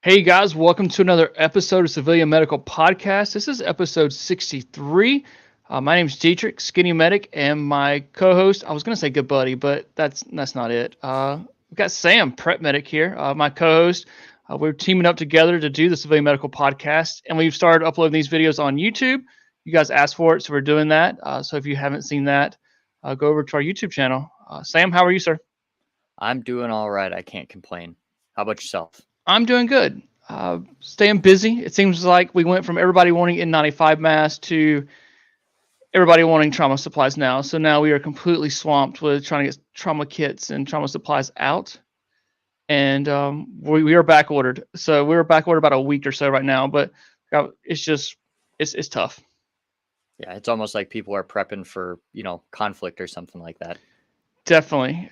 Hey guys, welcome to another episode of Civilian Medical Podcast. This is episode 63. My name is Dietrich, Skinny Medic, and my co-host, I was going to say good buddy, but that's not it. We've got Sam, Prep Medic here, my co-host. We're teaming up together to do the Civilian Medical Podcast, and we've started uploading these videos on YouTube. You guys asked for it, so we're doing that. So if you haven't seen that, go over to our YouTube channel. Sam, how are you, sir? I'm doing all right. I can't complain. How about yourself? I'm doing good. Staying busy. It seems like we went from everybody wanting N95 masks to everybody wanting trauma supplies now. So now we are completely swamped with trying to get trauma kits and trauma supplies out. And we are back ordered. So we were back ordered about a week or so right now, but it's just it's tough. Yeah, it's almost like people are prepping for, conflict or something like that. Definitely.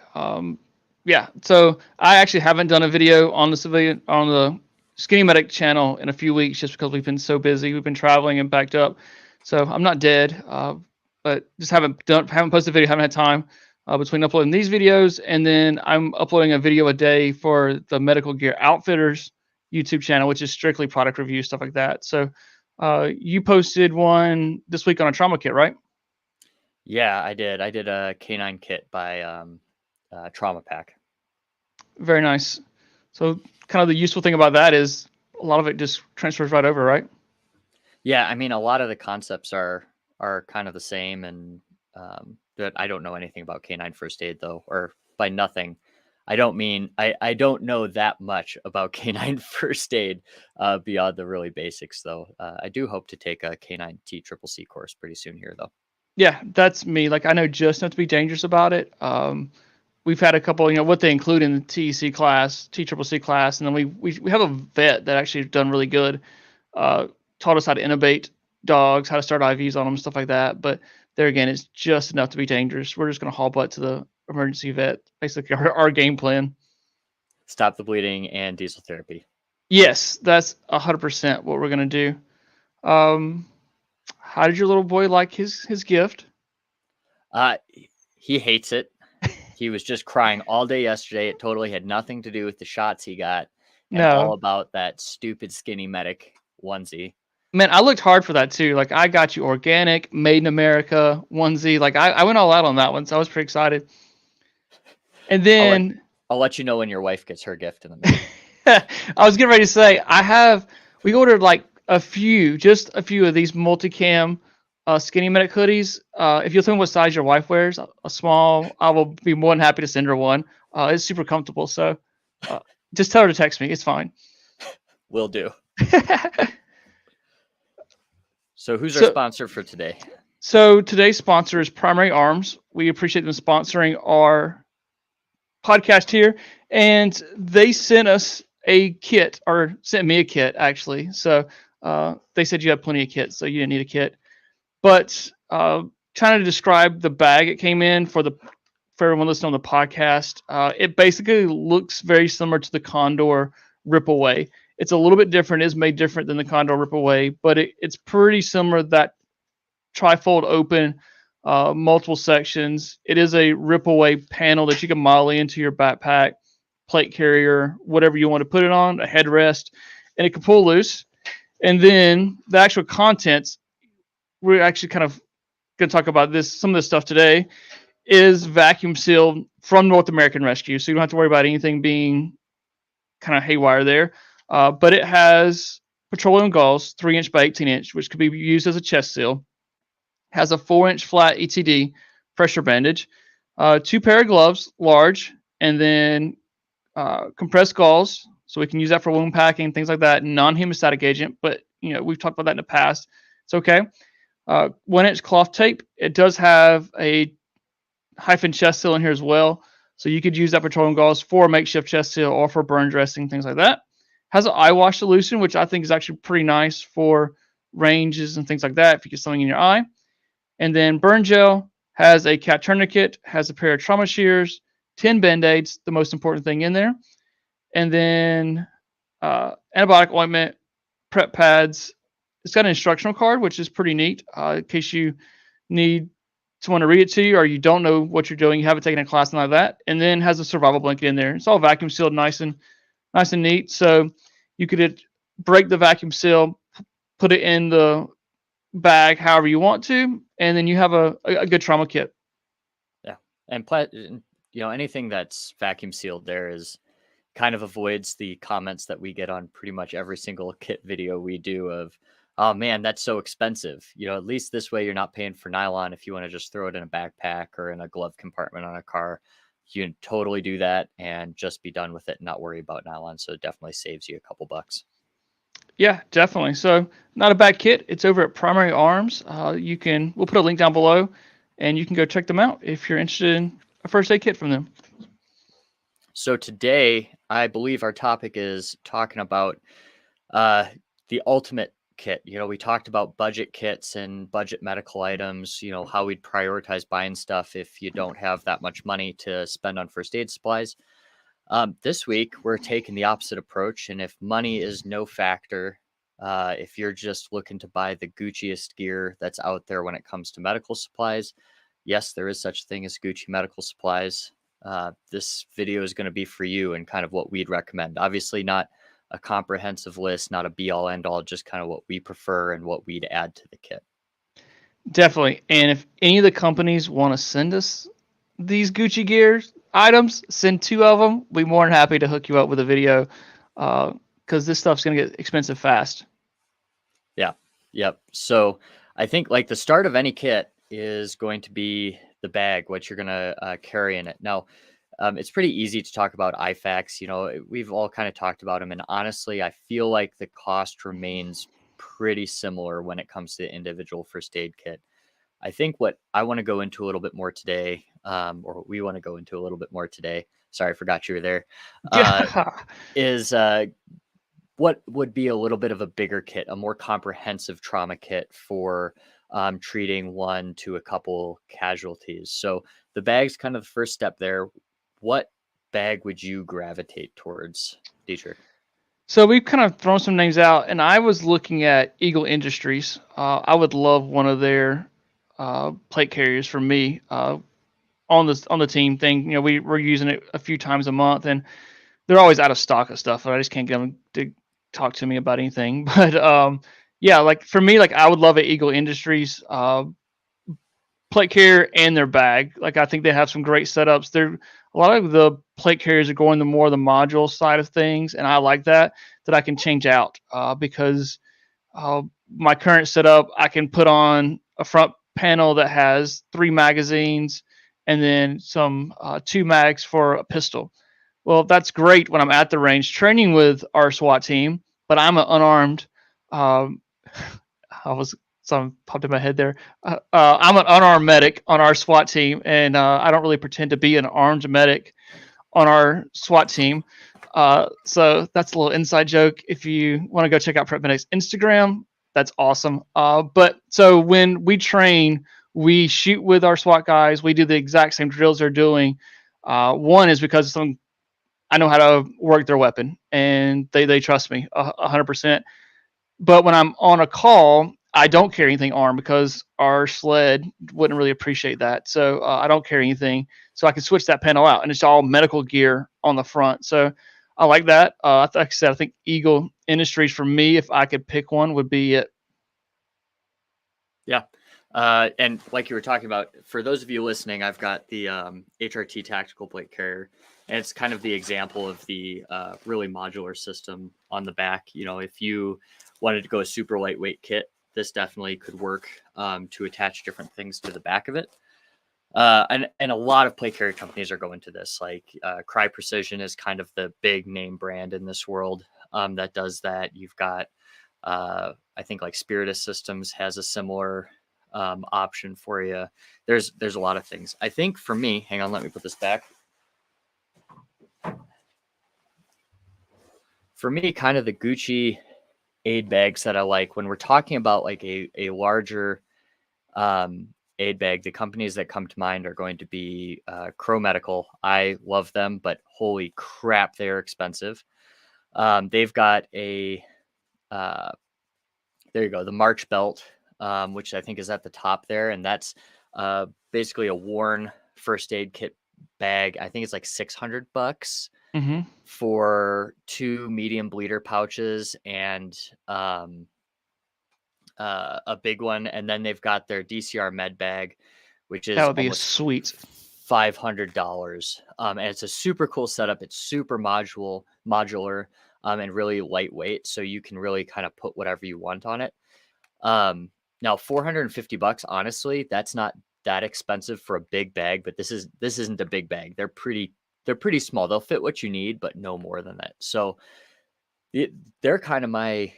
Yeah. So I actually haven't done a video on the Skinny Medic channel in a few weeks just because we've been so busy. We've been traveling and backed up. So I'm not dead, but just haven't posted a video, haven't had time between uploading these videos and then I'm uploading a video a day for the Medical Gear Outfitters YouTube channel, which is strictly product review, stuff like that. So you posted one this week on a trauma kit, right? Yeah, I did. I did a canine kit by Trauma Pack. Very nice. So kind of the useful thing about that is a lot of it just transfers right over, right? Yeah, I mean, a lot of the concepts are kind of the same, and that I don't know anything about canine first aid though, or by nothing. I don't mean I don't know that much about canine first aid beyond the really basics though. I do hope to take a canine TCCC course pretty soon here though. Yeah, that's me. Like I know just enough to be dangerous about it. We've had a couple, what they include in the TEC class, TCCC class, and then we have a vet that actually done really good. Taught us how to intubate dogs, how to start IVs on them, stuff like that. But there again, it's just enough to be dangerous. We're just going to haul butt to the emergency vet. Basically, our game plan. Stop the bleeding and diesel therapy. Yes, that's 100% what we're going to do. How did your little boy like his gift? He hates it. He was just crying all day yesterday. It totally had nothing to do with the shots he got, and all about that stupid Skinny Medic onesie. Man, I looked hard for that too. Like I got you organic, made in America onesie. Like I went all out on that one, so I was pretty excited. And then I'll let you know when your wife gets her gift in the mail. I was getting ready to say we ordered like just a few of these multicam Skinny Medic hoodies. If you'll tell me what size your wife wears, a small, I will be more than happy to send her one. It's super comfortable, so just tell her to text me. It's fine. Will do. So who's our sponsor for today? So today's sponsor is Primary Arms. We appreciate them sponsoring our podcast here, and they sent us a kit, or sent me a kit actually. So they said you have plenty of kits, so you didn't need a kit. But trying to describe the bag it came in for everyone listening on the podcast, it basically looks very similar to the Condor Ripaway. It's a little bit different. It is made different than the Condor Ripaway, but it's pretty similar to that trifold open, multiple sections. It is a Ripaway panel that you can molly into your backpack, plate carrier, whatever you want to put it on, a headrest, and it can pull loose. And then the actual contents, we're actually kind of going to talk about this. Some of this stuff today is vacuum sealed from North American Rescue, so you don't have to worry about anything being kind of haywire there. But it has petroleum gauze, 3-inch by 18-inch, which could be used as a chest seal. Has a 4-inch flat ETD pressure bandage, 2 pair of gloves, large, and then compressed gauze, so we can use that for wound packing, things like that. Non-hemostatic agent, but we've talked about that in the past. It's okay. 1-inch cloth tape. It does have a hyphen chest seal in here as well, so you could use that petroleum gauze for a makeshift chest seal or for burn dressing, things like that. Has an eye wash solution, which I think is actually pretty nice for ranges and things like that if you get something in your eye. And then burn gel, has a cat tourniquet, has a pair of trauma shears, 10 band-aids, the most important thing in there. And then antibiotic ointment, prep pads. It's got an instructional card, which is pretty neat in case you need someone to read it to you or you don't know what you're doing, you haven't taken a class, and like that. And then has a survival blanket in there. It's all vacuum sealed, nice and nice and neat. So You could break the vacuum seal, put it in the bag however you want to, and then you have a good trauma kit. Yeah. And anything that's vacuum sealed there is kind of avoids the comments that we get on pretty much every single kit video we do of, oh man, that's so expensive. At least this way you're not paying for nylon. If you want to just throw it in a backpack or in a glove compartment on a car, you can totally do that and just be done with it and not worry about nylon. So it definitely saves you a couple bucks. Yeah, definitely. So not a bad kit. It's over at Primary Arms. We'll put a link down below, and you can go check them out if you're interested in a first aid kit from them. So today, I believe our topic is talking about the ultimate kit. We talked about budget kits and budget medical items, how we'd prioritize buying stuff if you don't have that much money to spend on first aid supplies. This week, we're taking the opposite approach. And if money is no factor, if you're just looking to buy the Gucciest gear that's out there when it comes to medical supplies, yes, there is such a thing as Gucci medical supplies. This video is going to be for you and kind of what we'd recommend. Obviously, not a comprehensive list, not a be all end all, just kind of what we prefer and what we'd add to the kit. Definitely. And if any of the companies want to send us these Gucci gear items, send 2 of them. We'll be more than happy to hook you up with a video because this stuff's going to get expensive fast. Yeah. Yep. So I think like the start of any kit is going to be the bag, what you're going to carry in it. Now, it's pretty easy to talk about IFAKs. We've all kind of talked about them. And honestly, I feel like the cost remains pretty similar when it comes to the individual first aid kit. I think what I want to go into a little bit more today, or what we want to go into a little bit more today, sorry, I forgot you were there, is what would be a little bit of a bigger kit, a more comprehensive trauma kit for treating 1 to a couple casualties. So the bag's kind of the first step there. What bag would you gravitate towards, Dietrich? So we've kind of thrown some names out, and I was looking at Eagle Industries. I would love one of their plate carriers for me on the team thing. We're using it a few times a month, and they're always out of stock of stuff. I just can't get them to talk to me about anything. But yeah, like for me, like I would love a Eagle Industries plate carrier and their bag. Like I think they have some great setups. A lot of the plate carriers are going the more the module side of things, and I like that I can change out because my current setup I can put on a front panel that has 3 magazines and then some 2 mags for a pistol. Well, that's great when I'm at the range training with our SWAT team, but I'm an unarmed. Um, Something popped in my head there. I'm an unarmed medic on our SWAT team, and I don't really pretend to be an armed medic on our SWAT team. So that's a little inside joke. If you want to go check out Prep Medic's Instagram, that's awesome. But so when we train, we shoot with our SWAT guys. We do the exact same drills they're doing. One is because I know how to work their weapon, and they trust me 100%. But when I'm on a call, I don't carry anything armed because our sled wouldn't really appreciate that. So I don't carry anything. So I can switch that panel out, and it's all medical gear on the front. So I like that. Like I said, I think Eagle Industries for me, if I could pick one, would be it. Yeah. And like you were talking about, for those of you listening, I've got the HRT tactical plate carrier, and it's kind of the example of the really modular system on the back. If you wanted to go a super lightweight kit, this definitely could work to attach different things to the back of it. And a lot of plate carrier companies are going to this. Like Cry Precision is kind of the big name brand in this world that does that. You've got, I think like Spiritus Systems has a similar option for you. There's a lot of things. I think for me, hang on, let me put this back. For me, kind of the Gucci aid bags that I like when we're talking about like a larger aid bag, the companies that come to mind are going to be Crow Medical. I love them, but holy crap, they're expensive. They've got a, there you go, the March belt, which I think is at the top there. And that's basically a worn first aid kit bag. I think it's like $600 Mm-hmm. for 2 medium bleeder pouches and a big one. And then they've got their DCR med bag, which That is would be a almost sweet. $500. And it's a super cool setup. It's super modular, and really lightweight. So you can really kind of put whatever you want on it. Now $450, honestly, that's not that expensive for a big bag, but this isn't a big bag. They're pretty small. They'll fit what you need, but no more than that. So they're kind of my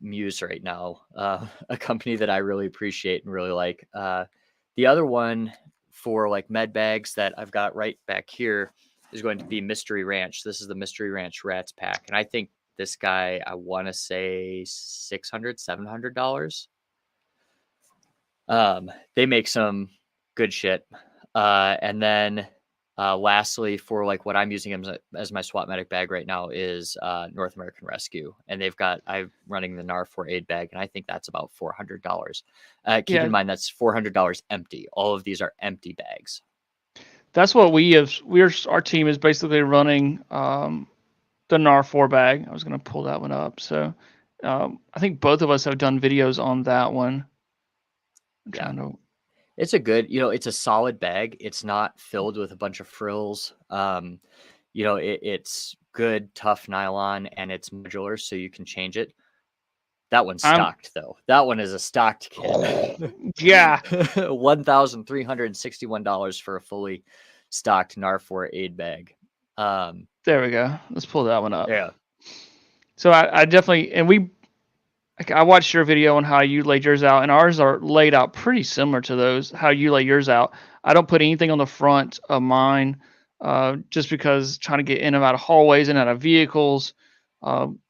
muse right now. A company that I really appreciate and really like. The other one for like med bags that I've got right back here is going to be Mystery Ranch. This is the Mystery Ranch Rats Pack, and I think this guy, I want to say $700. They make some good shit. And then lastly, for like what I'm using as my SWAT medic bag right now is North American Rescue, and I'm running the NAR4 aid bag, and I think that's about $400. Keep Yeah, in mind that's $400 empty. All of these are empty bags. that's what our team is basically running the NAR4 bag. I was gonna pull that one up. So I think both of us have done videos on that one. I'm Yeah. trying to. It's it's a solid bag. It's not filled with a bunch of frills. It's good, tough nylon, and it's modular, so you can change it. That one's I'm stocked, though. That one is a stocked kit. yeah. $1,361 for a fully stocked NAR4 aid bag. There we go. Let's pull that one up. Yeah. So I definitely I watched your video on how you laid yours out, and ours are laid out pretty similar to those. How you lay yours out. I don't put anything on the front of mine, just because trying to get in and out of hallways and out of vehicles,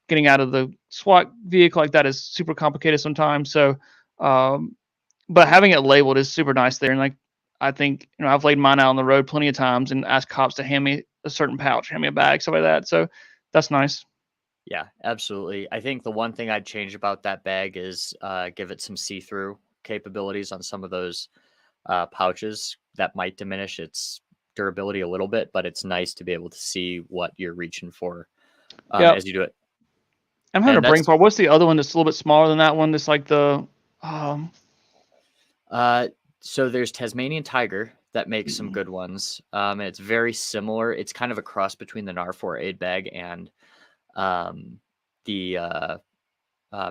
getting out of the SWAT vehicle like that is super complicated sometimes. So, but having it labeled is super nice there. And like I think I've laid mine out on the road plenty of times and asked cops to hand me a certain pouch, hand me a bag, stuff like that. So that's nice. Yeah, absolutely. I think the one thing I'd change about that bag is give it some see-through capabilities on some of those pouches. That might diminish its durability a little bit, but it's nice to be able to see what you're reaching for Yeah, as you do it. I'm having a And brain that's fart. What's the other one that's a little bit smaller than that one? That's like the um so there's Tasmanian Tiger that makes some good ones. And it's very similar. It's kind of a cross between the NAR4 aid bag and the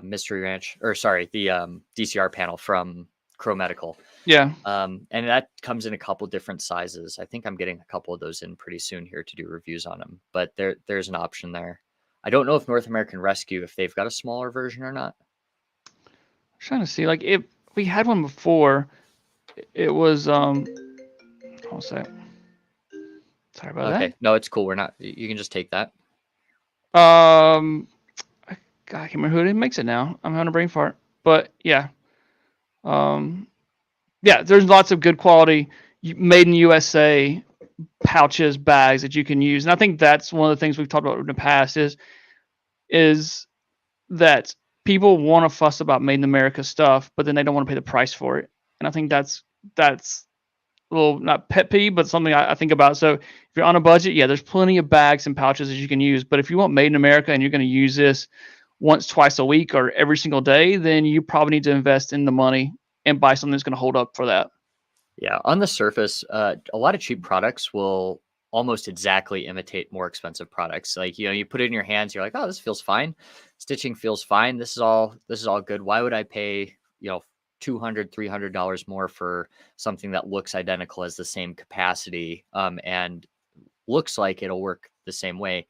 Mystery Ranch, or sorry, the DCR panel from Crow Medical. yeah. And that comes in a couple different sizes. I think I'm getting a couple of those in pretty soon here to do reviews on them, but there's an option there. I don't know if North American Rescue, if they've got a smaller version or not. I'm trying to see like if we had one before. It was hold on a sec. Sorry about Okay. No, it's cool. You can just take that. that. God, I can't remember who it makes it now. I'm having a brain fart. But yeah. Yeah, there's lots of good quality made in USA pouches, bags that you can use. And I think that's one of the things we've talked about in the past is that people want to fuss about made in America stuff, but then they don't want to pay the price for it. And I think that's a little not pet peeve, but something I think about. So if you're on a budget, yeah, there's plenty of bags and pouches that you can use. But if you want made in America and you're going to use this once, twice a week, or every single day, then you probably need to invest in the money and buy something that's going to hold up for that. Yeah. On the surface, a lot of cheap products will almost exactly imitate more expensive products. Like, you put it in your hands, you're like, oh, this feels fine. Stitching feels fine. This is all good. Why would I pay, $200, $300 more for something that looks identical, as the same capacity, and looks like it'll work the same way?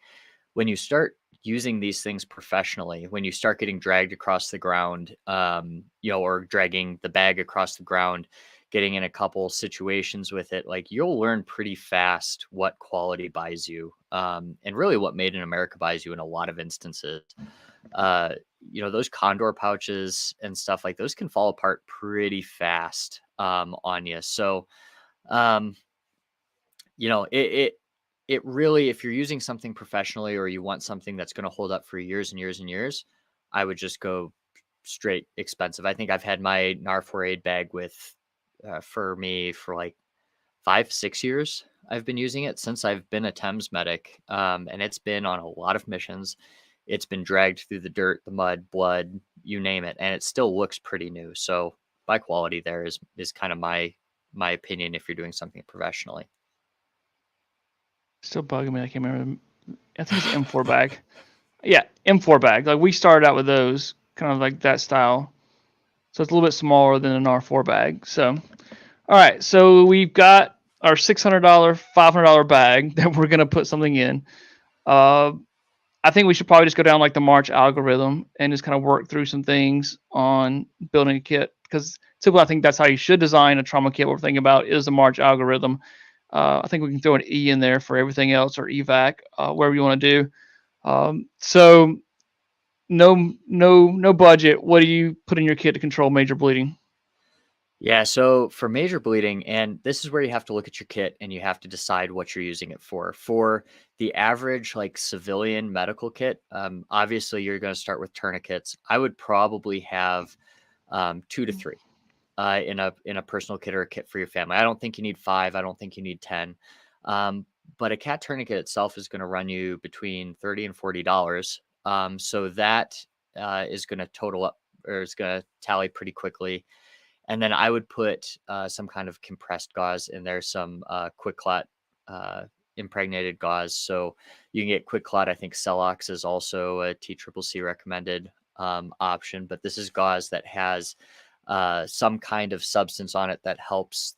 When you start using these things professionally, when you start getting dragged across the ground, or dragging the bag across the ground, getting in a couple situations with it, like, you'll learn pretty fast what quality buys you, and really what made in America buys you in a lot of instances. Those Condor pouches and stuff like those can fall apart pretty fast on you. So, um, it really, if you're using something professionally or you want something that's going to hold up for years and years and years, I would just go straight expensive. I think I've had my NAR4 aid bag for me for like 5-6 years. I've been using it since I've been a Thames medic, and it's been on a lot of missions. It's been dragged through the dirt, the mud, blood, you name it, and it still looks pretty new. So by quality there is kind of my opinion if you're doing something professionally. Still bugging me. I can't remember. I think it's M4 bag. Yeah, M4 bag. Like we started out with those, kind of like that style. So it's a little bit smaller than an R4 bag. So, all right. So we've got our $600, $500 bag that we're gonna put something in. Uh, I think we should probably just go down like the March algorithm and just kind of work through some things on building a kit, because typically I think that's how you should design a trauma kit. What we're thinking about is the March algorithm. I think we can throw an E in there for everything else, or evac, whatever you want to do. So no budget. What do you put in your kit to control major bleeding? Yeah, so for major bleeding, and this is where you have to look at your kit and you have to decide what you're using it for. For the average like civilian medical kit, obviously you're going to start with tourniquets. I would probably have 2 to 3 in a personal kit or a kit for your family. I don't think you need 5. I don't think you need 10. But a cat tourniquet itself is going to run you between $30 and $40. So that is going to total up, or is going to tally pretty quickly. And then I would put some kind of compressed gauze in there, some quick clot impregnated gauze. So you can get quick clot. I think Celox is also a TCCC recommended option, but this is gauze that has some kind of substance on it that helps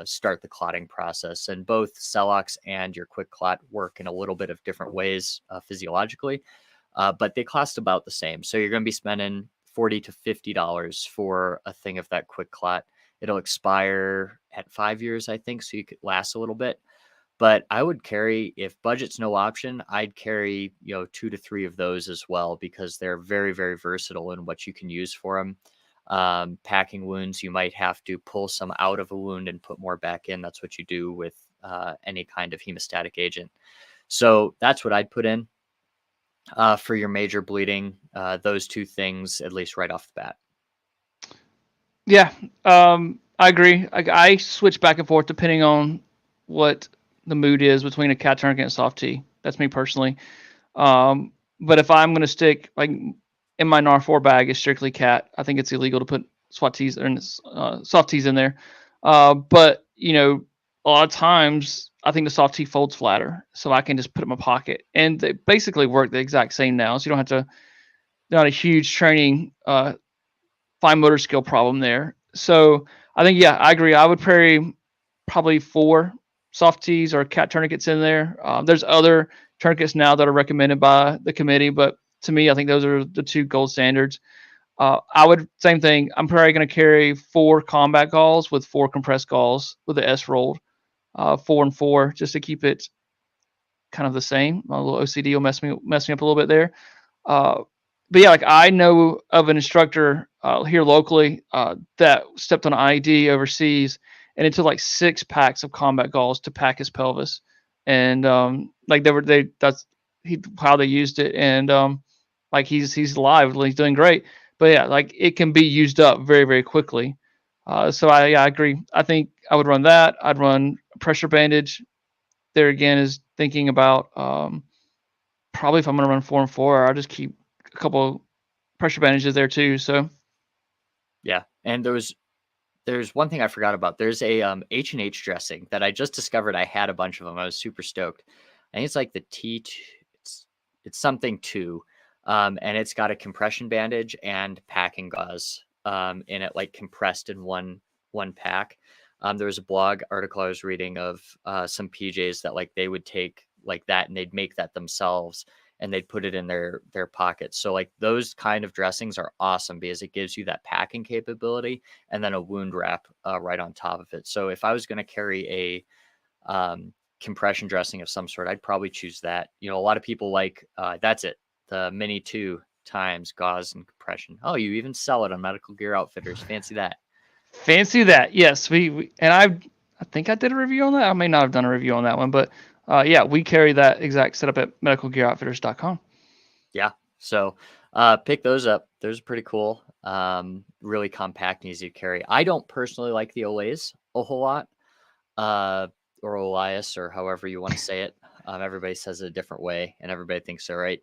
start the clotting process. And both Celox and your quick clot work in a little bit of different ways physiologically, but they cost about the same. So you're going to be spending $40 to $50 for a thing of that quick clot. It'll expire at 5 years, I think, so you could last a little bit. But I would carry, if budget's no option, I'd carry 2 to 3 of those as well, because they're very, very versatile in what you can use for them. Packing wounds, you might have to pull some out of a wound and put more back in. That's what you do with any kind of hemostatic agent. So that's what I'd put in for your major bleeding. Those 2 things, at least right off the bat. Yeah, I agree. I switch back and forth depending on what the mood is between a cat tourniquet and soft T. That's me personally. But if I'm going to stick, like in my NAR4 bag is strictly cat, I think it's illegal to put SWAT T's or soft T's in there. But a lot of times I think the soft T folds flatter, so I can just put it in my pocket, and they basically work the exact same now. So you don't have to. Not a huge training fine motor skill problem there. So I think, yeah, I agree. I would carry probably 4 soft T's or cat tourniquets in there. There's other tourniquets now that are recommended by the committee, but to me, I think those are the 2 gold standards. I would, same thing. I'm probably going to carry 4 combat galls with 4 compressed galls with the S rolled, 4 and 4, just to keep it kind of the same. My little OCD will mess me up a little bit there. But yeah, like I know of an instructor here locally that stepped on an IED overseas, and it took like 6 packs of combat galls to pack his pelvis, and like that's how they used it, and like he's alive, he's doing great. But yeah, like it can be used up very, very quickly. So I agree. I think I would run that. I'd run a pressure bandage. There again is thinking about probably if I'm going to run 4 and 4, I'll just keep a couple pressure bandages there too. So yeah, and there's one thing I forgot about. There's a H&H dressing that I just discovered. I had a bunch of them. I was super stoked. I think it's like the T. It's something 2, and it's got a compression bandage and packing gauze in it, like compressed in one pack. There was a blog article I was reading of some PJs that like they would take like that and they'd make that themselves and they'd put it in their pockets. So like those kind of dressings are awesome because it gives you that packing capability and then a wound wrap right on top of it. So if I was going to carry a compression dressing of some sort, I'd probably choose that. A lot of people like that's it, the mini 2 times gauze and compression. Oh, you even sell it on Medical Gear Outfitters. Fancy that. Fancy that. Yes, we and I think I did a review on that. I may not have done a review on that one, but yeah, we carry that exact setup at medicalgearoutfitters.com. Yeah. So pick those up. Those are pretty cool. Really compact and easy to carry. I don't personally like the Olays a whole lot. or Elias, or however you want to say it. Everybody says it a different way, and everybody thinks they're right.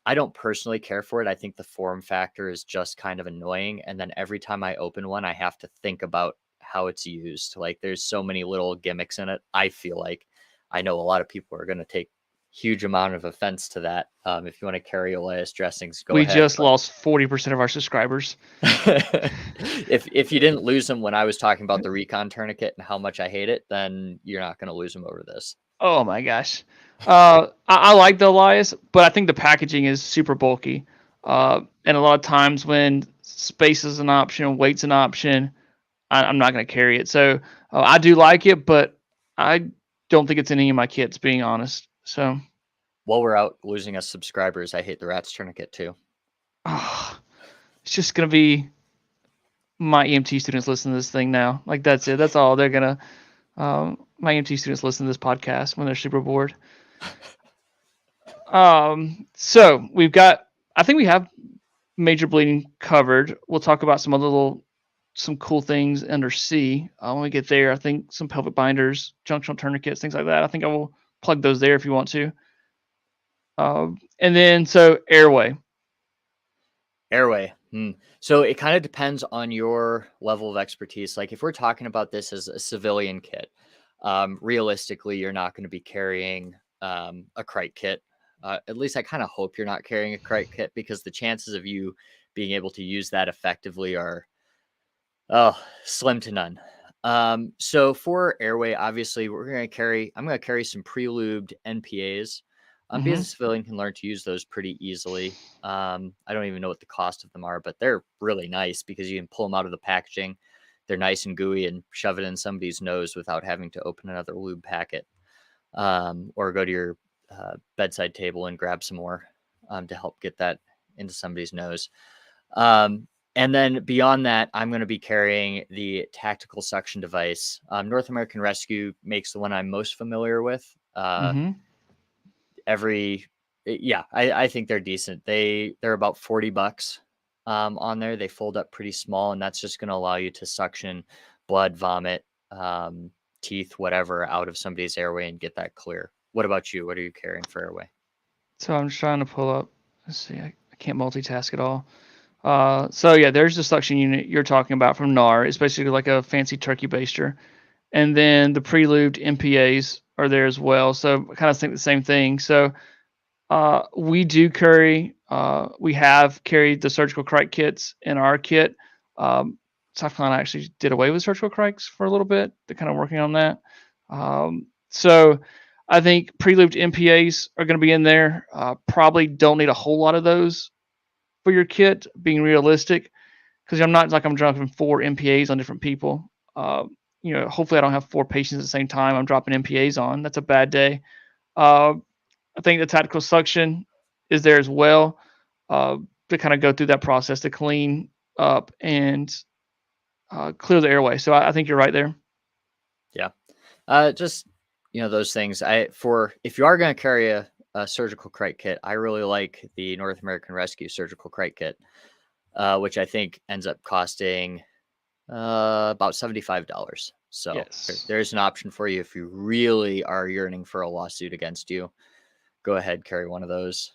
I don't personally care for it. I think the form factor is just kind of annoying. And then every time I open one, I have to think about how it's used. Like there's so many little gimmicks in it. I feel like I know a lot of people are going to take huge amount of offense to that. If you want to carry Elias dressings, go We ahead. just lost 40% of our subscribers. If you didn't lose them when I was talking about the recon tourniquet and how much I hate it, then you're not going to lose them over this. Oh my gosh. I like the Elias, but I think the packaging is super bulky. And a lot of times when space is an option, weight's an option, I'm not going to carry it. So I do like it, but I don't think it's in any of my kits, being honest. So while we're out losing us subscribers, I hate the Rats tourniquet too. It's just going to be my EMT students listen to this thing now. Like that's it. That's all they're going to. My EMT students listen to this podcast when they're super bored. So I think we have major bleeding covered. We'll talk about some cool things under C when we get there. I think some pelvic binders, junctional tourniquets, things like that. I think I will plug those there if you want to. And then so airway. So it kind of depends on your level of expertise. Like if we're talking about this as a civilian kit, realistically, you're not going to be carrying a crite kit. At least I kind of hope you're not carrying a crite kit, because the chances of you being able to use that effectively are slim to none. So for airway, obviously I'm going to carry some pre-lubed NPAs. Because a civilian can learn to use those pretty easily. I don't even know what the cost of them are, but they're really nice because you can pull them out of the packaging. They're nice and gooey and shove it in somebody's nose without having to open another lube packet, or go to your bedside table and grab some more to help get that into somebody's nose. And then beyond that, I'm going to be carrying the tactical suction device. North American Rescue makes the one I'm most familiar with. I think they're decent. They're about $40 on there. They fold up pretty small, and that's just going to allow you to suction blood, vomit, teeth, whatever out of somebody's airway and get that clear. What about you? What are you carrying for airway? So I'm just trying to pull up. Let's see. I can't multitask at all. So yeah, there's the suction unit you're talking about from NAR. It's basically like a fancy turkey baster. And then the pre-lubed MPAs are there as well. So I kind of think the same thing. So we do carry, we have carried the surgical crite kits in our kit. South Carolina actually did away with surgical crites for a little bit. They're kind of working on that. So I think pre-lubed MPAs are going to be in there. Probably don't need a whole lot of those for your kit, being realistic, because I'm not like I'm dropping 4 MPAs on different people. Hopefully I don't have 4 patients at the same time I'm dropping MPAs on. That's a bad day. I think the tactical suction is there as well, to kind of go through that process to clean up and clear the airway. So I think you're right there. Yeah. Just, those things. If you are going to carry a surgical crite kit, I really like the North American Rescue surgical crite kit, which I think ends up costing about $75. So yes, there's an option for you if you really are yearning for a lawsuit against you. Go ahead, carry one of those.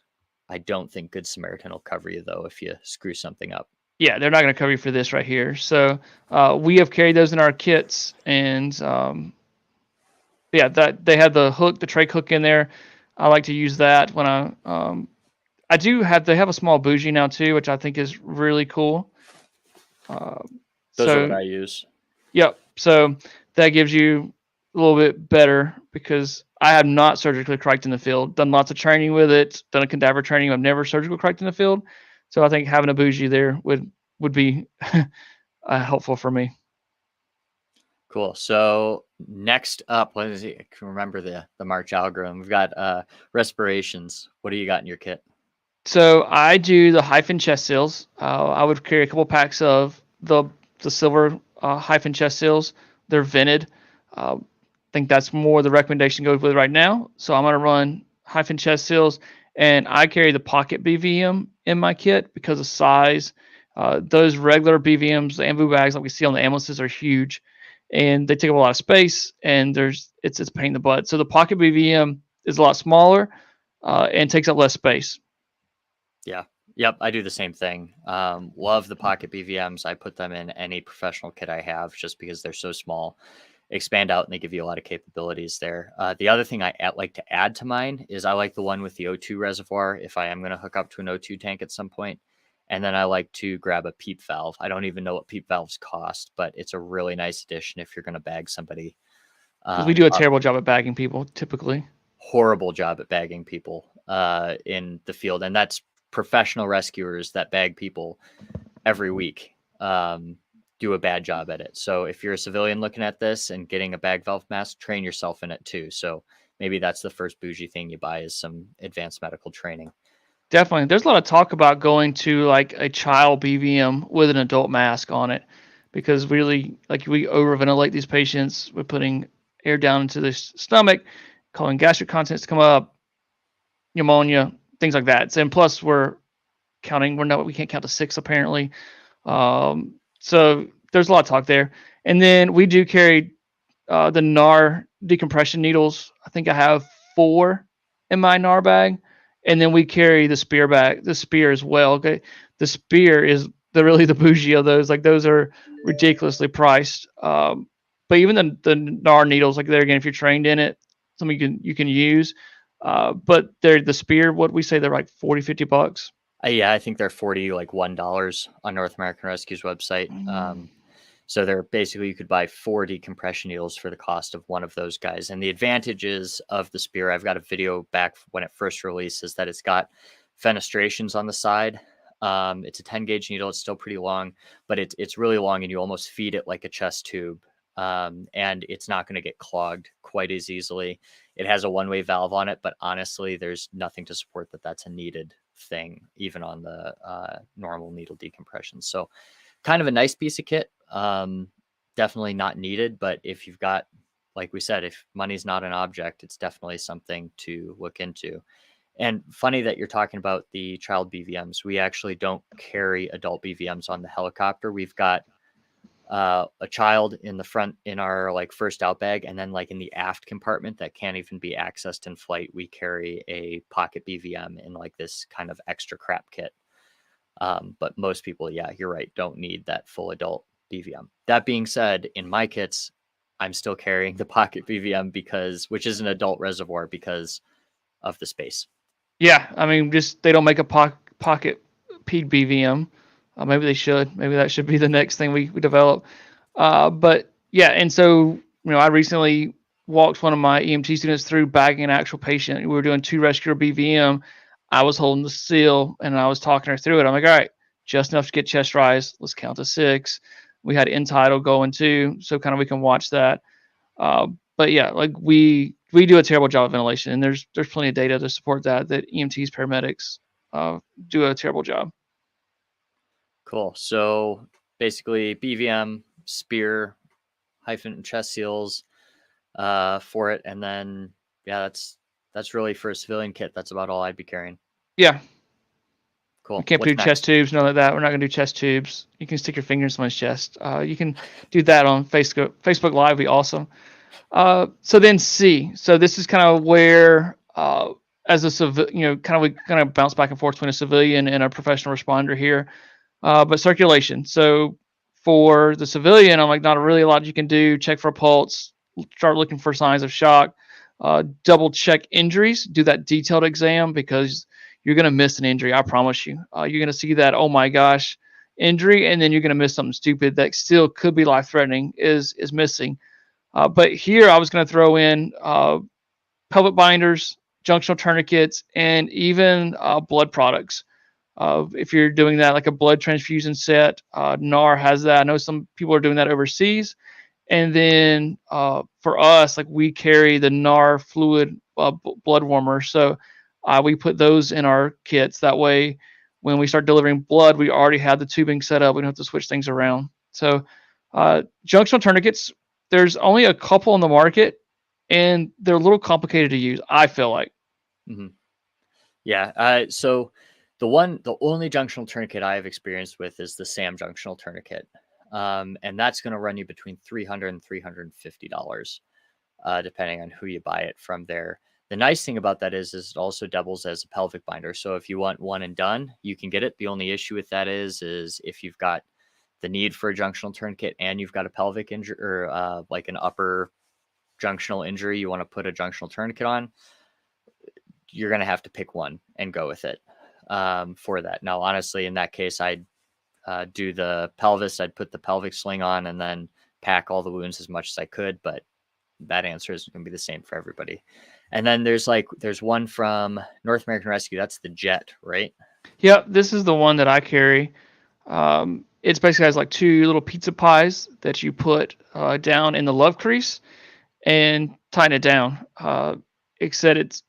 I don't think Good Samaritan will cover you, though, if you screw something up. Yeah, they're not going to cover you for this right here. So we have carried those in our kits, and that they have the hook, the trach hook in there. I like to use that when they have a small bougie now too, which I think is really cool. Those are what I use. Yep. So that gives you a little bit better, because I have not surgically criked in the field. Done lots of training with it. Done a cadaver training. I've never surgically criked in the field. So I think having a bougie there would be helpful for me. Cool. So next up, what is it? I can remember the March algorithm. We've got respirations. What do you got in your kit? So I do the hyphen chest seals. I would carry a couple packs of the silver hyphen chest seals. They're vented. I think that's more the recommendation goes with right now. So I'm going to run hyphen chest seals, and I carry the pocket BVM in my kit because of size. Those regular BVMs, the ambu bags like we see on the ambulances, are huge. and they take up a lot of space, and it's a pain in the butt. So the pocket BVM is a lot smaller and takes up less space. Yeah. Yep. I do the same thing. Love the pocket BVMs. I put them in any professional kit I have just because they're so small, expand out, and they give you a lot of capabilities there. The other thing I like to add to mine is I like the one with the O2 reservoir if I am going to hook up to an O2 tank at some point. And then I like to grab a PEEP valve. I don't even know what PEEP valves cost, but it's a really nice addition if you're going to bag somebody. Because we do a terrible job at bagging people, typically. Horrible job at bagging people in the field. And that's professional rescuers that bag people every week do a bad job at it. So if you're a civilian looking at this and getting a bag valve mask, train yourself in it too. So maybe that's the first bougie thing you buy is some advanced medical training. Definitely. There's a lot of talk about going to like a child BVM with an adult mask on it, because really, like, we overventilate these patients. We're putting air down into the stomach, causing gastric contents to come up, pneumonia, things like that. And plus, we can't count to 6 apparently. So there's a lot of talk there. And then we do carry the NAR decompression needles. I think I have 4 in my NAR bag. And then we carry the spear as well. Okay. The spear is really the bougie of those. Like, those are ridiculously priced. But even the NAR needles, like, there again, if you're trained in it, something you can use. But they're the spear, what we say, they're like $40-$50. Yeah, I think they're $41 on North American Rescue's website. So they're basically, you could buy 4 decompression needles for the cost of one of those guys. And the advantages of the spear, I've got a video back when it first released, is that it's got fenestrations on the side. It's a 10 gauge needle. It's still pretty long, but it's really long, and you almost feed it like a chest tube. And it's not going to get clogged quite as easily. It has a one-way valve on it, but honestly, there's nothing to support that that's a needed thing, even on the normal needle decompression. So kind of a nice piece of kit. Definitely not needed, but if you've got, like we said, if money's not an object, it's definitely something to look into. And funny that you're talking about the child BVMs. We actually don't carry adult BVMs on the helicopter. We've got a child in the front in our like first out bag, and then like in the aft compartment that can't even be accessed in flight, we carry a pocket BVM in like this kind of extra crap kit. But most people, yeah, you're right, don't need that full adult BVM. That being said, in my kits, I'm still carrying the pocket BVM which is an adult reservoir because of the space. Yeah, I mean, just they don't make a pocket PEED BVM. Maybe they should. Maybe that should be the next thing we develop. But yeah, and so, I recently walked one of my EMT students through bagging an actual patient. We were doing 2 rescuer BVM. I was holding the seal, and I was talking her through it. I'm like, all right, just enough to get chest rise. Let's count to 6. We had end tidal going too, so kind of we can watch that. But yeah, like we do a terrible job of ventilation, and there's plenty of data to support that EMTs, paramedics do a terrible job. Cool. So basically BVM, spear, hyphen, and chest seals for it. And then, yeah, that's really for a civilian kit. That's about all I'd be carrying. Yeah. Cool. We can't do chest tubes, none of that. We're not going to do chest tubes. You can stick your finger in someone's chest. You can do that on Facebook Live. Be awesome. So then C. So this is kind of where, as a we kind of bounce back and forth between a civilian and a professional responder here. But circulation. So for the civilian, I'm like, not really a lot you can do. Check for a pulse. Start looking for signs of shock. Double check injuries. Do that detailed exam, because you're going to miss an injury. I promise you. You're going to see that, oh my gosh, injury, and then you're going to miss something stupid that still could be life-threatening is missing. But here I was going to throw in pelvic binders, junctional tourniquets, and even blood products. If you're doing that, like a blood transfusion set, NAR has that. I know some people are doing that overseas. And then for us, like, we carry the NAR fluid blood warmer. So we put those in our kits. That way, when we start delivering blood, we already have the tubing set up. We don't have to switch things around. So junctional tourniquets, there's only a couple on the market, and they're a little complicated to use, I feel like. Mm-hmm. Yeah. So the only junctional tourniquet I have experienced with is the SAM junctional tourniquet. And that's going to run you between $300 and $350, depending on who you buy it from there. The nice thing about that is it also doubles as a pelvic binder. So if you want one and done, you can get it. The only issue with that is if you've got the need for a junctional tourniquet and you've got a pelvic injury or like an upper junctional injury, you want to put a junctional tourniquet on, you're going to have to pick one and go with it for that. Now, honestly, in that case, I'd do the pelvis. I'd put the pelvic sling on and then pack all the wounds as much as I could. But that answer is going to be the same for everybody. And then there's one from North American Rescue. That's the Jet, right? Yep, this is the one that I carry. It's basically has like two little pizza pies that you put down in the love crease and tighten it down. Except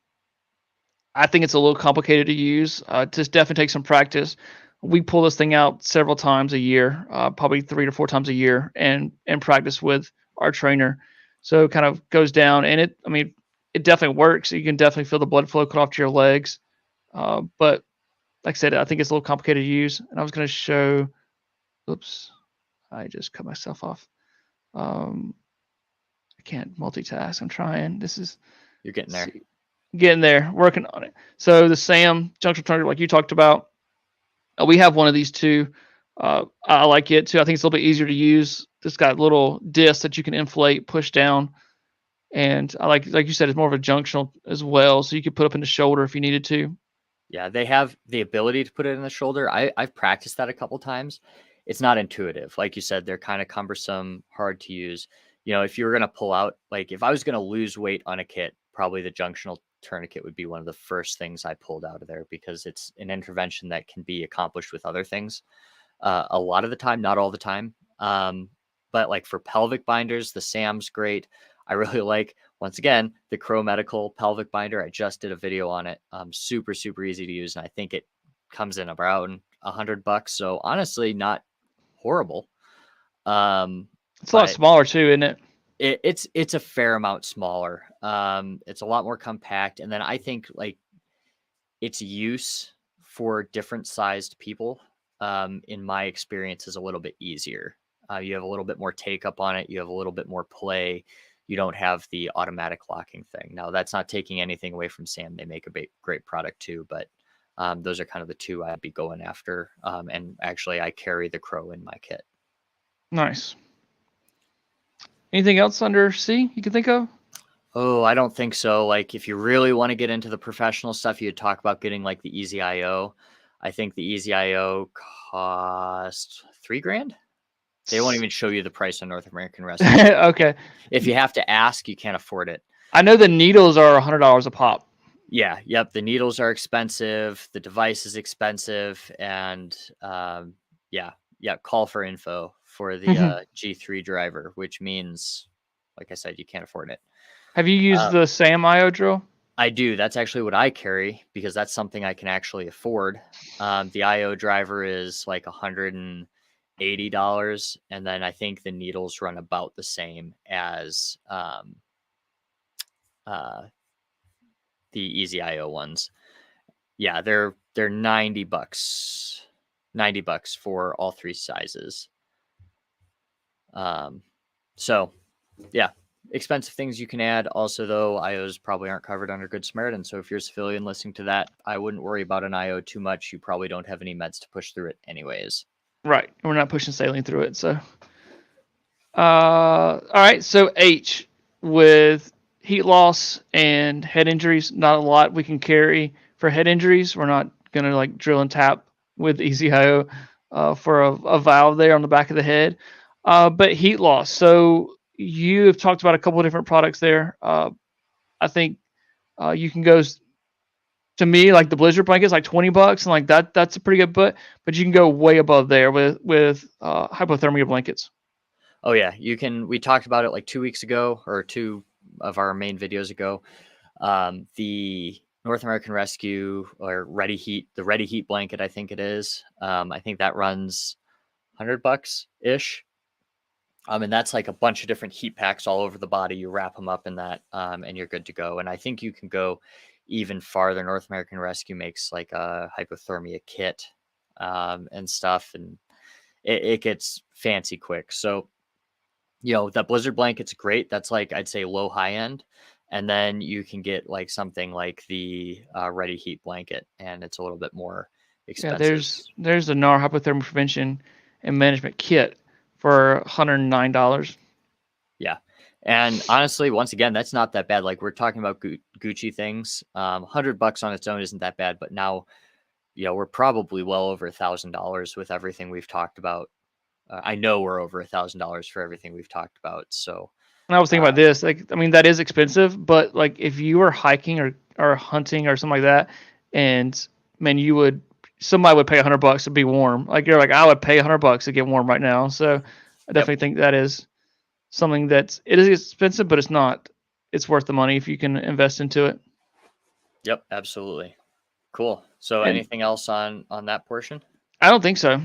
I think it's a little complicated to use. Just definitely take some practice. We pull this thing out several times a year, probably 3 to 4 times a year, and practice with our trainer. So it kind of goes down, and it definitely works. You can definitely feel the blood flow cut off to your legs. But like I said, I think it's a little complicated to use. And I was going to show. Oops, I just cut myself off. I can't multitask. I'm trying. You're getting there. Getting there, working on it. So the SAM junctional tourniquet, like you talked about, we have one of these too. I like it too. I think it's a little bit easier to use. It's got little discs that you can inflate, push down, and I like you said, it's more of a junctional as well, so you could put up in the shoulder if you needed to. Yeah, they have the ability to put it in the shoulder. I've practiced that a couple times. It's not intuitive. Like you said, they're kind of cumbersome, hard to use. If you were going to pull out, like if I was going to lose weight on a kit, probably the junctional tourniquet would be one of the first things I pulled out of there, because it's an intervention that can be accomplished with other things. A lot of the time, not all the time. But like for pelvic binders, the SAM's great. I really like, once again, the Crow Medical pelvic binder. I just did a video on it. Super, super easy to use. And I think it comes in around $100. So honestly, not horrible. It's a lot smaller too, isn't it? It's a fair amount smaller. It's a lot more compact. And then I think like its use for different sized people, in my experience, is a little bit easier. You have a little bit more take up on it. You have a little bit more play. You don't have the automatic locking thing. Now, that's not taking anything away from SAM. They make a great product too, but those are kind of the two I'd be going after. And actually, I carry the Crow in my kit. Nice. Anything else under C you can think of? Oh, I don't think so. Like if you really want to get into the professional stuff, you'd talk about getting like the Easy IO. I think the Easy IO cost $3,000. They won't even show you the price on North American Rescue. Okay. If you have to ask, you can't afford it. I know the needles are $100 a pop. Yeah. Yep. The needles are expensive. The device is expensive. And yeah. Call for info for the G3 driver, which means, like I said, you can't afford it. Have you used the SAM IO drill? I do. That's actually what I carry, because that's something I can actually afford. The IO driver is like $180. And then I think the needles run about the same as the Easy IO ones. Yeah, they're $90. $90 for all three sizes. So yeah, expensive things you can add. Also, though, IOs probably aren't covered under Good Samaritan. So if you're a civilian listening to that, I wouldn't worry about an IO too much. You probably don't have any meds to push through it anyways. Right. We're not pushing saline through it. So, all right. So H, with heat loss and head injuries, not a lot we can carry for head injuries. We're not going to like drill and tap with Easy IO for a valve there on the back of the head. But heat loss. So you have talked about a couple of different products there. I think you can go, to me, like the blizzard blankets, like $20, and like that's a pretty good but you can go way above there with hypothermia blankets. Oh yeah, you can. We talked about it like 2 weeks ago, or 2 of our main videos ago. The North American Rescue or Ready Heat, the Ready Heat blanket, I think it is. I think that runs $100 ish. And that's like a bunch of different heat packs all over the body. You wrap them up in that, and you're good to go. And I think you can go even farther. North American Rescue makes like a hypothermia kit and stuff. And it gets fancy quick. So, that blizzard blanket's great. That's like, I'd say low high end. And then you can get like something like the Ready Heat blanket, and it's a little bit more Yeah, expensive. there's the NAR hypothermia prevention and management kit for $109. Yeah. And honestly, once again, that's not that bad. Like, we're talking about Gucci things. $100 on its own isn't that bad, but now, we're probably well over $1,000 with everything we've talked about. I know we're over $1,000 for everything we've talked about. So, And I was thinking about this, like, I mean, that is expensive, but like if you were hiking or hunting or something like that, and man, somebody would pay $100 to be warm. Like you're like, I would pay $100 to get warm right now. So I definitely think that is something it is expensive, but it's worth the money if you can invest into it. Yep, absolutely. Cool. So And anything else on that portion? I don't think so.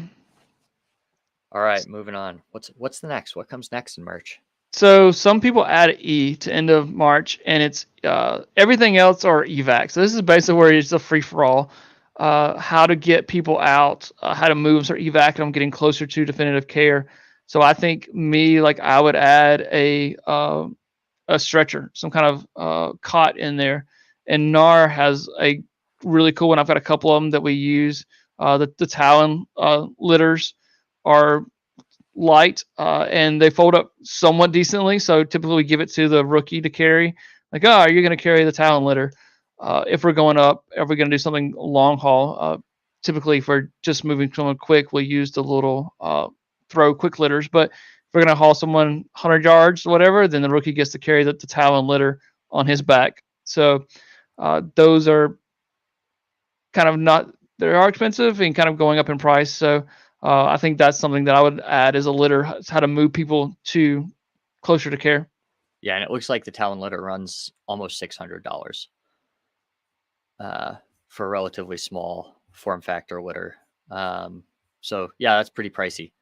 All right, moving on. What's the next? What comes next in March? So some people add E to end of March, and it's everything else are evac. So this is basically where it's a free for all. How to get people out, how to move, start evac them, getting closer to definitive care. So I think I would add a stretcher, some kind of cot in there. And NAR has a really cool one. I've got a couple of them that we use. The Talon litters are light and they fold up somewhat decently. So typically we give it to the rookie to carry. Like, oh, you're going to carry the Talon litter. If we're going up, if we're going to do something long haul, typically if we're just moving someone quick, we'll use the little throw quick litters. But if we're going to haul someone 100 yards or whatever, then the rookie gets to carry the Talon litter on his back. So those are kind of not, they are expensive and kind of going up in price. So I think that's something that I would add as a litter, how to move people to closer to care. Yeah, and it looks like the Talon litter runs almost $600 for a relatively small form factor litter. So yeah, that's pretty pricey.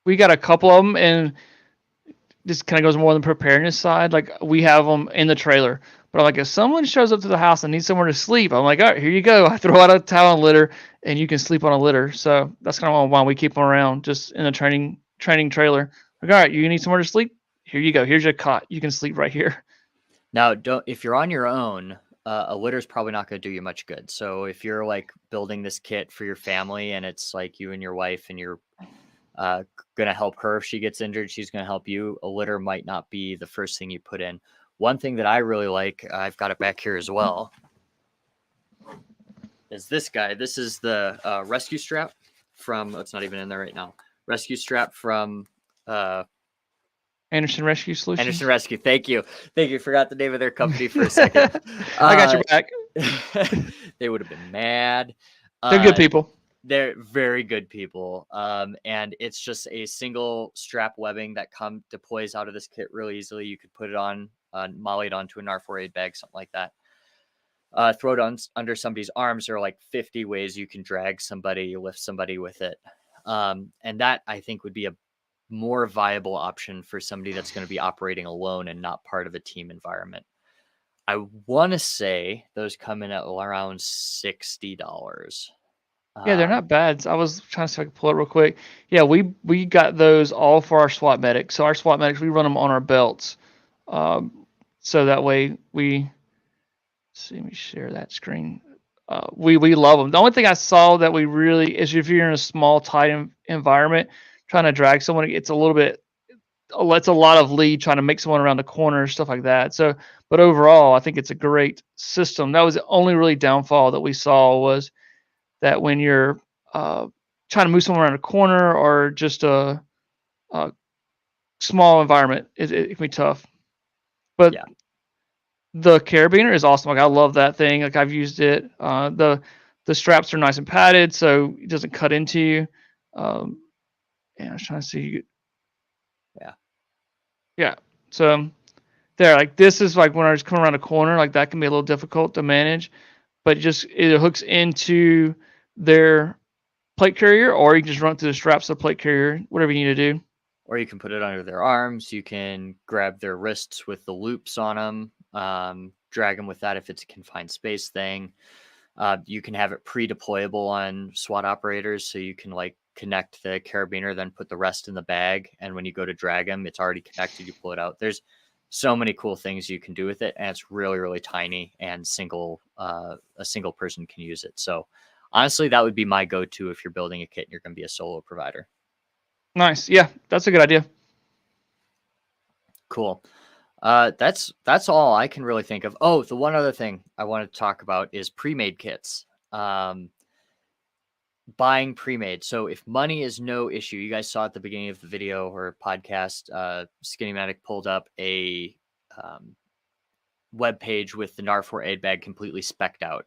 We got a couple of them, and this kind of goes more on the preparedness side. Like we have them in the trailer, but like if someone shows up to the house and needs somewhere to sleep, I'm like, all right, here you go. I throw out a Talon litter, and you can sleep on a litter. So that's kind of why we keep them around, just in a training trailer. Like, all right, you need somewhere to sleep? Here you go. Here's your cot. You can sleep right here. Now, if you're on your own, a litter is probably not going to do you much good. So if you're like building this kit for your family and it's like you and your wife and you're going to help her if she gets injured, she's going to help you, a litter might not be the first thing you put in. One thing that I really like, I've got it back here as well, is this guy. This is the rescue strap from, it's not even in there right now, rescue strap from Anderson Rescue Solutions. Anderson Rescue. Thank you. Forgot the name of their company for a second. I got your back. They would have been mad. They're good people. They're very good people. And it's just a single strap webbing that deploys out of this kit really easily. You could put it on, molly it onto a NAR4 aid bag, something like that. Throw it on under somebody's arms. There are like 50 ways you can drag somebody, lift somebody with it. And that I think would be a more viable option for somebody that's going to be operating alone and not part of a team environment. I want to say those come in at around $60. Yeah, they're not bad. I was trying to see if I could pull it real quick. Yeah, we got those all for our SWAT medics. So our SWAT medics, we run them on our belts. So that way let me share that screen. We love them. The only thing I saw that we really is if you're in a small, tight environment, trying to drag someone, it's a lot of lead trying to make someone around the corner, stuff like that. So, but overall, I think it's a great system. That was the only really downfall that we saw, was that when you're trying to move someone around a corner or just a small environment, it can be tough. But yeah, the carabiner is awesome. Like I love that thing. Like I've used it. The straps are nice and padded, so it doesn't cut into you. And I was trying to see. Yeah. So there, like this is like when I was coming around a corner, like that can be a little difficult to manage, but it hooks into their plate carrier, or you can just run through the straps of the plate carrier, whatever you need to do. Or you can put it under their arms. You can grab their wrists with the loops on them, drag them with that if it's a confined space thing. You can have it pre-deployable on SWAT operators, so you can like connect the carabiner, then put the rest in the bag, and when you go to drag them, it's already connected. You pull it out. There's so many cool things you can do with it, and it's really, really tiny and a single person can use it. So honestly, that would be my go-to if you're building a kit and you're going to be a solo provider. Nice. Yeah, that's a good idea. Cool. That's all I can really think of. Oh, the one other thing I want to talk about is pre-made kits. Buying pre-made. So if money is no issue, you guys saw at the beginning of the video or podcast, Skinny Medic pulled up a web page with the NAR4 aid bag completely specced out.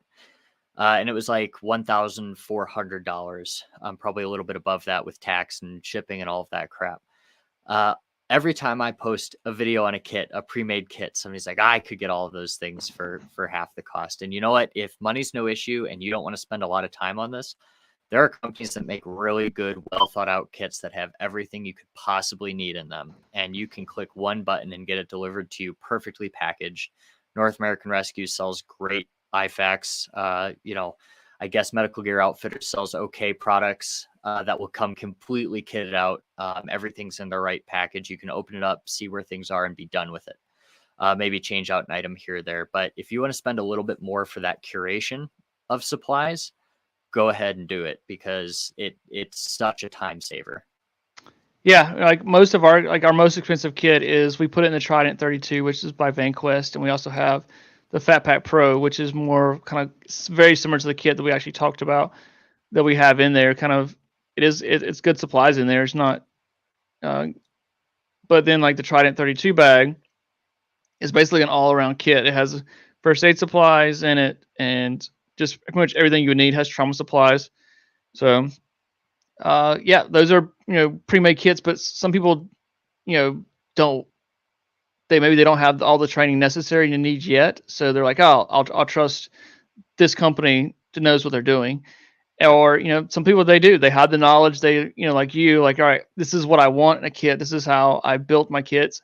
And it was like $1,400, probably a little bit above that with tax and shipping and all of that crap. Every time I post a video on a kit, a pre-made kit, somebody's like, I could get all of those things for half the cost. And you know what? If money's no issue and you don't want to spend a lot of time on this, there are companies that make really good, well thought out kits that have everything you could possibly need in them. And you can click one button and get it delivered to you perfectly packaged. North American Rescue sells great IFAKs. I guess Medical Gear Outfitters sells okay products that will come completely kitted out. Everything's in the right package. You can open it up, see where things are, and be done with it. Maybe change out an item here or there. But if you want to spend a little bit more for that curation of supplies, go ahead and do it, because it's such a time saver. Yeah, like most of our most expensive kit is we put it in the Trident 32, which is by VanQuest, and we also have the Fat Pack Pro, which is more kind of very similar to the kit that we actually talked about that we have in there. Kind of, it's good supplies in there. It's not, but then like the Trident 32 bag is basically an all-around kit. It has first aid supplies in it, and just pretty much everything you would need. Has trauma supplies. So, yeah, those are pre-made kits, but some people don't. Maybe they don't have all the training necessary to need yet, so they're like, oh, I'll trust this company that knows what they're doing. Or some people, they do. They have the knowledge. They like you, like, all right, this is what I want in a kit. This is how I built my kits.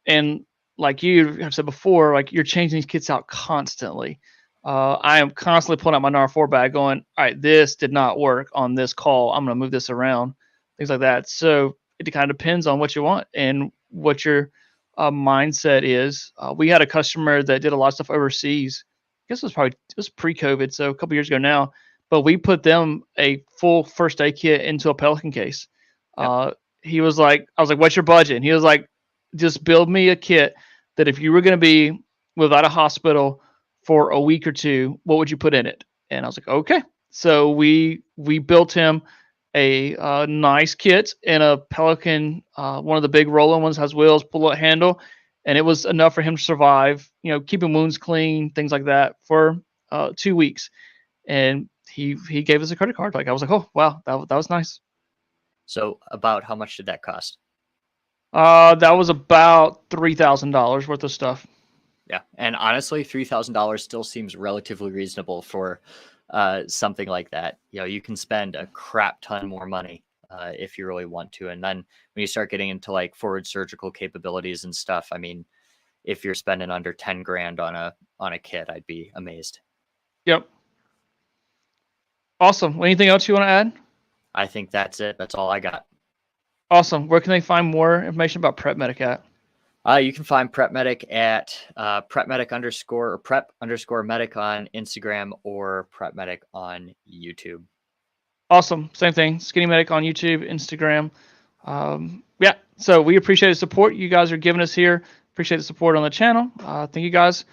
And like you have said before, like you're changing these kits out constantly. I am constantly pulling out my NAR4 bag going, all right, this did not work on this call. I'm going to move this around, things like that. So it kind of depends on what you want and what your mindset is. We had a customer that did a lot of stuff overseas. I guess it was pre-COVID, so a couple years ago now. But we put them a full first aid kit into a Pelican case. Yep. I was like, what's your budget? And he was like, just build me a kit that if you were going to be without a hospital for a week or two, what would you put in it? And I was like, okay. So we built him a nice kit in a Pelican, one of the big rolling ones, has wheels, pull-out handle, and it was enough for him to survive, keeping wounds clean, things like that for 2 weeks. And he gave us a credit card. Like, I was like, oh wow, that was nice. So about how much did that cost? That was about $3,000 worth of stuff. Yeah, and honestly, $3,000 still seems relatively reasonable for something like that. You can spend a crap ton more money if you really want to. And then when you start getting into like forward surgical capabilities and stuff, I mean, if you're spending under 10 grand on a kit, I'd be amazed. Yep. Awesome. Anything else you want to add? I think that's it. That's all I got. Awesome. Where can they find more information about Prep Medic at? You can find Prep Medic at Prep Medic _ Medic on Instagram or Prep Medic on YouTube. Awesome. Same thing. Skinny Medic on YouTube, Instagram. Yeah. So we appreciate the support you guys are giving us here. Appreciate the support on the channel. Thank you guys.